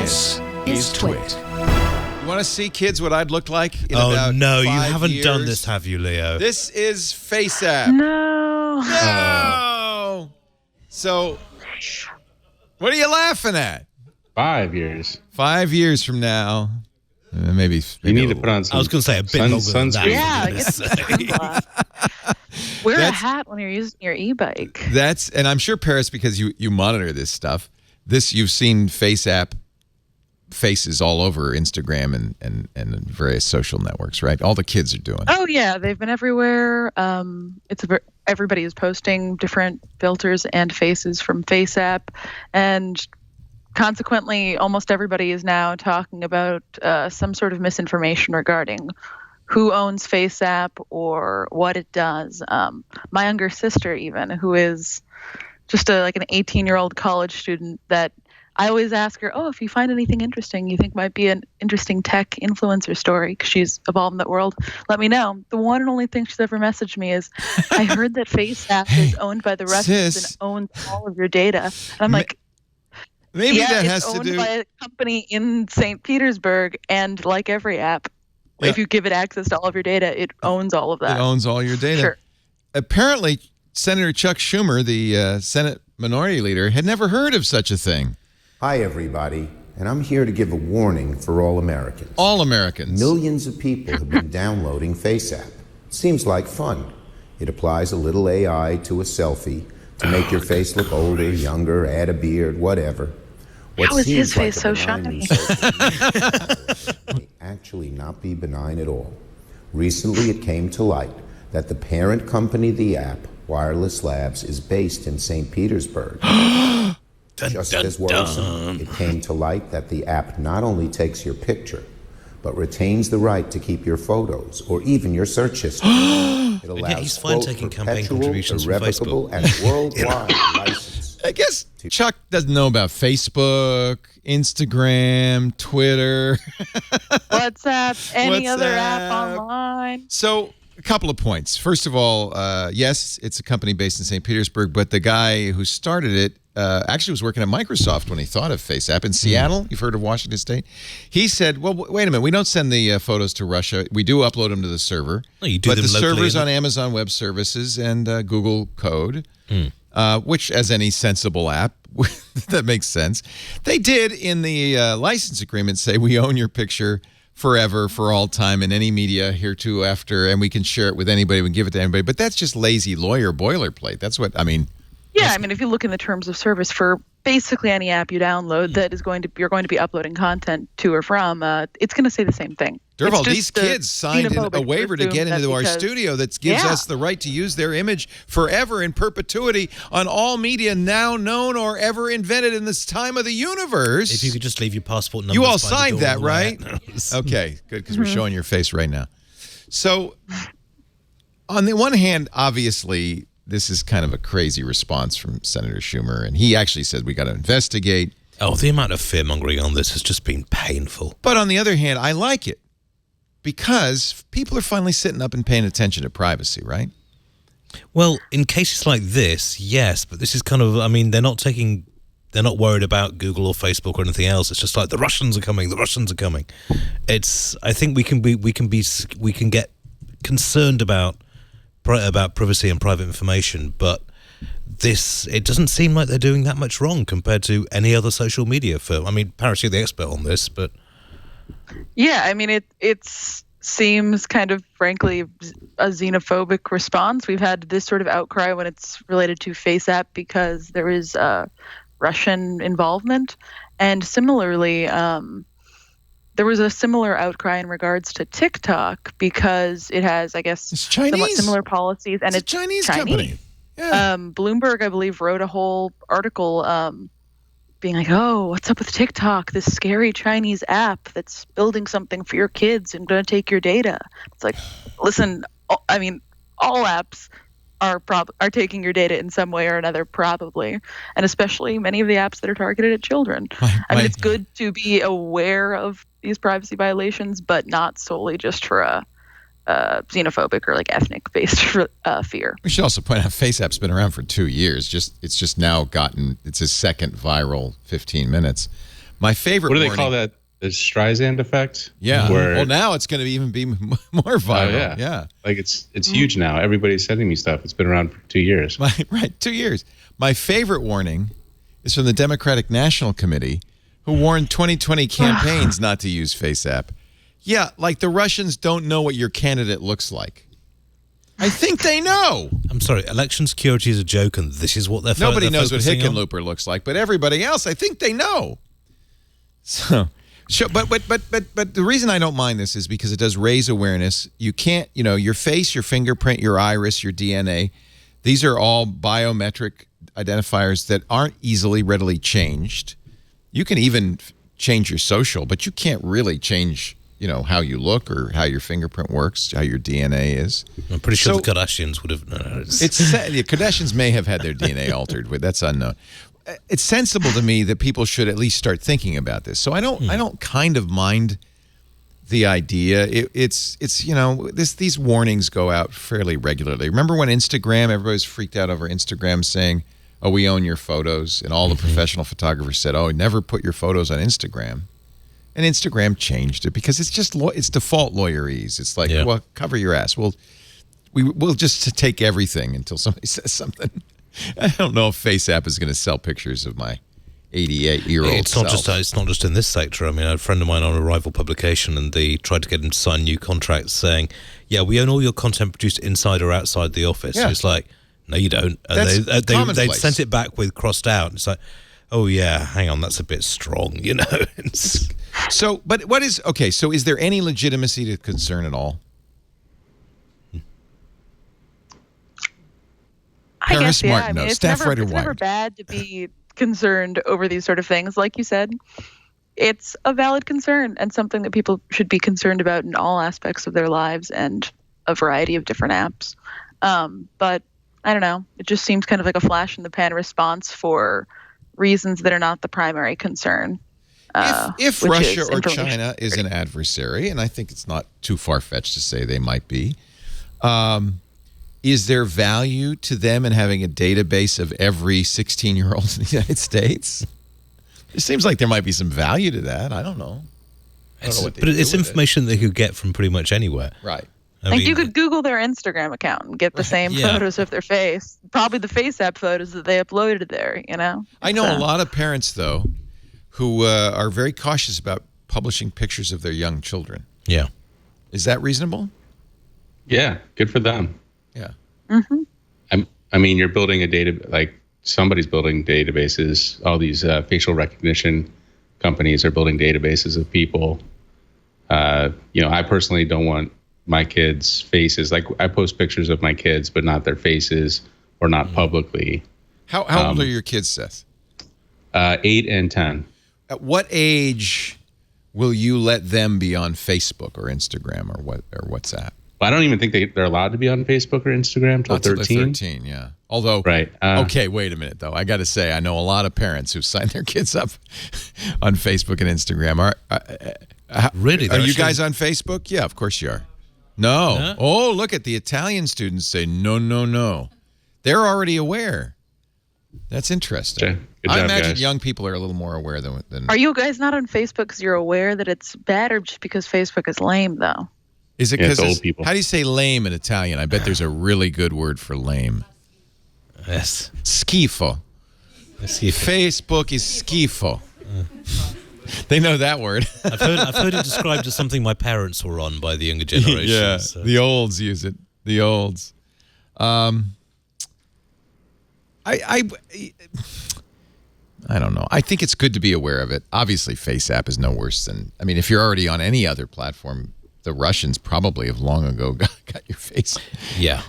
This is TWiT. You want to see, kids, what I'd look like in Oh, about no, you 5 haven't years? done this, have you, Leo? This is FaceApp. No! So, what are you laughing at? 5 years. 5 years from now, maybe You need to put on some. I was going to say a bit longer than that. Yeah, wear a hat when you're using your e-bike. That's, and I'm sure, Paris, because you monitor this stuff, you've seen FaceApp faces all over Instagram and various social networks, right? All the kids are doing. Oh yeah, they've been everywhere. Everybody is posting different filters and faces from FaceApp, and consequently, almost everybody is now talking about some sort of misinformation regarding who owns FaceApp or what it does. My younger sister, even, who is just like an 18-year-old college student, that I always ask her, if you find anything interesting you think might be an interesting tech influencer story, because she's evolved in that world, let me know. The one and only thing she's ever messaged me is, I heard that FaceApp is owned by the Russians and owns all of your data. And I'm like, maybe that has it's to owned do by a company in St. Petersburg, and like every app, if you give it access to all of your data, it owns all of that. It owns all your data. Sure. Apparently, Senator Chuck Schumer, the Senate Minority Leader, had never heard of such a thing. Hi, everybody, and I'm here to give a warning for all Americans. All Americans. Millions of people have been downloading FaceApp. Seems like fun. It applies a little AI to a selfie to make your face look older, younger, add a beard, whatever. How is his face so shiny? May actually not be benign at all. Recently, it came to light that the parent company of the app, Wireless Labs, is based in St. Petersburg. Just as worrisome, it came to light that the app not only takes your picture, but retains the right to keep your photos or even your search history. It allows, he's fine taking campaign perpetual, contributions from irrevocable, Facebook. and worldwide license. I guess Chuck doesn't know about Facebook, Instagram, Twitter, WhatsApp, any other app online. So, a couple of points. First of all, yes, it's a company based in St. Petersburg, but the guy who started it actually was working at Microsoft when he thought of FaceApp in Seattle. You've heard of Washington State? He said, well, wait a minute. We don't send the photos to Russia. We do upload them to the server. Oh, you do but them the locally server's on Amazon Web Services and Google Code, which, as any sensible app, that makes sense. They did, in the license agreement, say we own your picture forever, for all time, in any media hereto after, and we can share it with anybody, we can give it to anybody. But that's just lazy lawyer boilerplate. That's what, I mean. Yeah, I mean, if you look in the terms of service for basically any app you download that is you're going to be uploading content to or from, it's going to say the same thing. Durval, these kids signed a waiver to get into our studio that gives us the right to use their image forever in perpetuity on all media now known or ever invented in this time of the universe. If you could just leave your passport number. You all signed that, right? Okay, good, because we're showing your face right now. So, on the one hand, obviously, this is kind of a crazy response from Senator Schumer, and he actually said we got to investigate. Oh, the amount of fear-mongering on this has just been painful. But on the other hand, I like it because people are finally sitting up and paying attention to privacy, right? Well, in cases like this, yes, but this is kind of, I mean, they're not worried about Google or Facebook or anything else. It's just like the Russians are coming. I think we can get concerned about privacy and private information, but it doesn't seem like they're doing that much wrong compared to any other social media firm. I mean, Paris, you're the expert on this, but yeah, I mean, it seems kind of, frankly, a xenophobic response. We've had this sort of outcry when it's related to FaceApp because there is Russian involvement, and similarly, there was a similar outcry in regards to TikTok because it has, I guess, somewhat similar policies, and it's a Chinese company. Yeah. Bloomberg, I believe, wrote a whole article being like, oh, what's up with TikTok, this scary Chinese app that's building something for your kids and going to take your data. It's like, listen, I mean, all apps are taking your data in some way or another, probably, and especially many of the apps that are targeted at children. I mean, it's good to be aware of these privacy violations, but not solely just for a xenophobic or like ethnic-based fear. We should also point out FaceApp's been around for 2 years. It's just now it's his second viral 15 minutes. My favorite. What do they warning, call that? The Streisand effect? Yeah. Where, Well, now it's going to even be more viral. Yeah. Like it's huge now. Everybody's sending me stuff. It's been around for 2 years. Right. 2 years. My favorite warning is from the Democratic National Committee, who warned 2020 campaigns not to use FaceApp. Yeah, like the Russians don't know what your candidate looks like. I think they know. I'm sorry, election security is a joke, and this is what they're Nobody knows what focusing on? Hickenlooper looks like, but everybody else, I think they know. So, but the reason I don't mind this is because it does raise awareness. You can't, your face, your fingerprint, your iris, your DNA, these are all biometric identifiers that aren't readily changed. You can even change your social, but you can't really change, how you look or how your fingerprint works, how your DNA is. I'm pretty sure the Kardashians would have. The Kardashians may have had their DNA altered. That's unknown. It's sensible to me that people should at least start thinking about this. So I don't kind of mind the idea. It's these warnings go out fairly regularly. Remember when Instagram, everybody was freaked out over Instagram saying, "Oh, we own your photos," and all the professional photographers said, "Oh, never put your photos on Instagram." And Instagram changed it because it's just it's default lawyerese. It's like, well, cover your ass. We'll just take everything until somebody says something. I don't know if FaceApp is going to sell pictures of my 88-year-old It's not just in this sector. I mean, I had a friend of mine on a rival publication, and they tried to get him to sign new contracts saying, "Yeah, we own all your content produced inside or outside the office." Yeah. It's like, no, you don't. And they sent it back with crossed out. It's like, oh yeah, hang on, that's a bit strong, So, but what is okay? So, is there any legitimacy to concern at all? I guess, Martineau, I mean, it's staff never, writer it's never bad to be concerned over these sort of things. Like you said, it's a valid concern and something that people should be concerned about in all aspects of their lives and a variety of different apps. But I don't know. It just seems kind of like a flash in the pan response for reasons that are not the primary concern. If Russia or China is an adversary, and I think it's not too far-fetched to say they might be, is there value to them in having a database of every 16-year-old in the United States? It seems like there might be some value to that. I don't know. But it's information they could get from pretty much anywhere. Right. I mean, you could Google their Instagram account and get the same photos of their face, probably the FaceApp photos that they uploaded there, I know a lot of parents, though, who are very cautious about publishing pictures of their young children. Yeah. Is that reasonable? Yeah, good for them. Yeah. Mm-hmm. I mean, you're building a somebody's building databases. All these facial recognition companies are building databases of people. I personally don't want my kids' faces. Like, I post pictures of my kids, but not their faces or not publicly. How old are your kids, Seth? 8 and 10. At what age will you let them be on Facebook or Instagram or WhatsApp? Well, I don't even think they're allowed to be on Facebook or Instagram until 13. 13, yeah. Although, right. Okay, wait a minute, though. I got to say, I know a lot of parents who sign their kids up on Facebook and Instagram. Really? Are you guys on Facebook? Yeah, of course you are. No. Huh? Oh, look at the Italian students say, no. They're already aware. That's interesting. Okay. Good I job, imagine guys. young people are a little more aware than. Are you guys not on Facebook because you're aware that it's bad, or just because Facebook is lame, though? Is it Yeah, it's because old people. How do you say lame in Italian? I bet there's a really good word for lame. Yes. Schifo. Facebook is schifo. They know that word. I've heard it described as something my parents were on by the younger generation. Yeah, so. the olds use it. The olds. I don't know. I think it's good to be aware of it. Obviously, FaceApp is no worse than. I mean, if you're already on any other platform, the Russians probably have long ago got your face. Yeah.